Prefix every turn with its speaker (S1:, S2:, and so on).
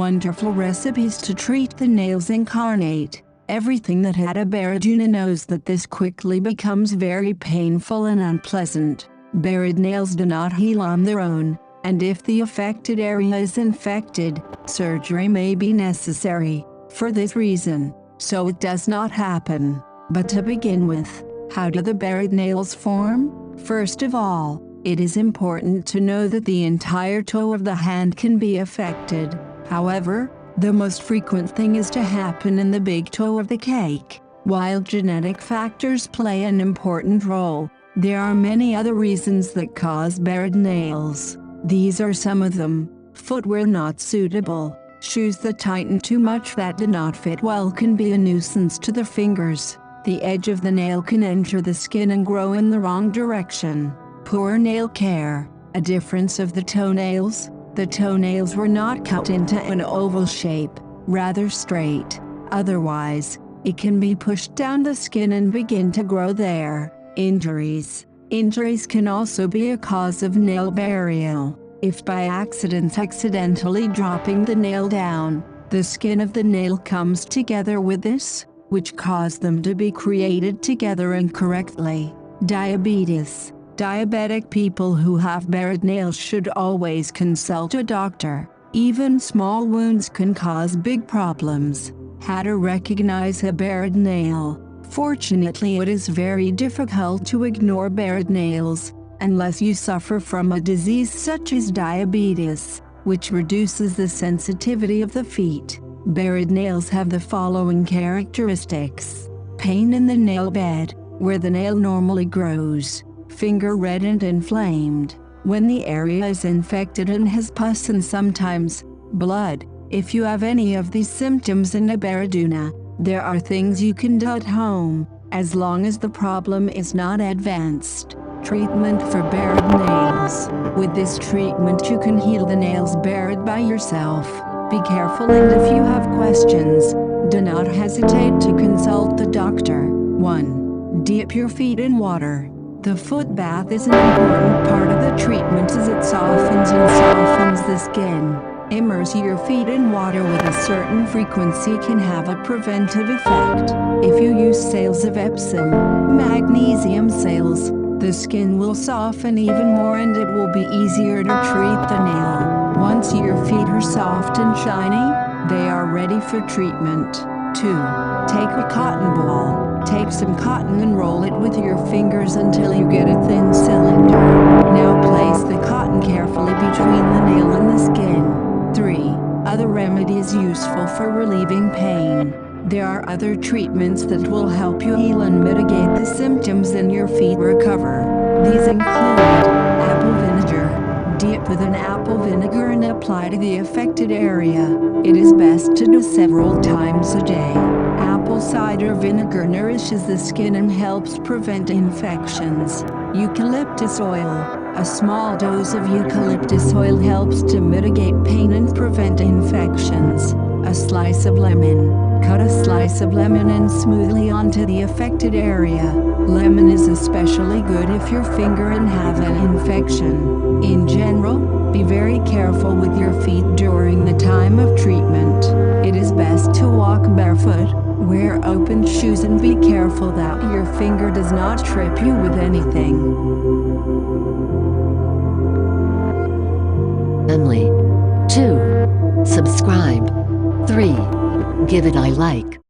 S1: wonderful recipes to treat the nails. Incarnate. Everything that had a Baraduna knows that this quickly becomes very painful and unpleasant. Barred nails do not heal on their own, and if the affected area is infected, surgery may be necessary for this reason, so it does not happen. But to begin with, how do the barred nails form? First of all, it is important to know that the entire toe of the hand can be affected. However, the most frequent thing is to happen in the big toe of the cake. While genetic factors play an important role, there are many other reasons that cause barred nails. These are some of them: footwear not suitable, shoes that tighten too much that do not fit well can be a nuisance to the fingers. The edge of the nail can enter the skin and grow in the wrong direction. Poor nail care, a difference of the toenails. The toenails were not cut into an oval shape, rather straight. Otherwise, it can be pushed down the skin and begin to grow there. Injuries. Injuries can also be a cause of nail burial. If by accidentally dropping the nail down, the skin of the nail comes together with this, which caused them to be created together incorrectly. Diabetes. Diabetic people who have barred nails should always consult a doctor. Even small wounds can cause big problems. How to recognize a barred nail? Fortunately, it is very difficult to ignore barred nails, unless you suffer from a disease such as diabetes, which reduces the sensitivity of the feet. Barred nails have the following characteristics: pain in the nail bed, where the nail normally grows, finger red and inflamed, when the area is infected and has pus and sometimes blood. If you have any of these symptoms in a Baraduna, there are things you can do at home, as long as the problem is not advanced. Treatment for barred nails. With this treatment you can heal the nails barred by yourself. Be careful, and if you have questions, do not hesitate to consult the doctor. 1. Dip your feet in water. The foot bath is an important part of the treatment as it softens the skin. Immerse your feet in water with a certain frequency can have a preventive effect. If you use sales of Epsom magnesium sales, the skin will soften even more and it will be easier to treat the nail. Once your feet are soft and shiny, they are ready for treatment. 2. Take a cotton ball. Take some cotton and roll it with your fingers until you get a thin cylinder. Now place the cotton carefully between the nail and the skin. 3. Other remedies useful for relieving pain. There are other treatments that will help you heal and mitigate the symptoms and your feet recover. These include apple vinegar. Dip with an apple vinegar and apply to the affected area. It is best to do several times a day. Apple cider vinegar nourishes the skin and helps prevent infections. Eucalyptus oil. A small dose of eucalyptus oil helps to mitigate pain and prevent infections. A slice of lemon. Cut a slice of lemon and smoothly onto the affected area. Lemon is especially good if your finger and have an infection. In general, be very careful with your feet during the time of treatment. It is best to walk barefoot, wear open shoes, and be careful that your finger does not trip you with anything.
S2: Family. 2. Subscribe. 3. Give it a like.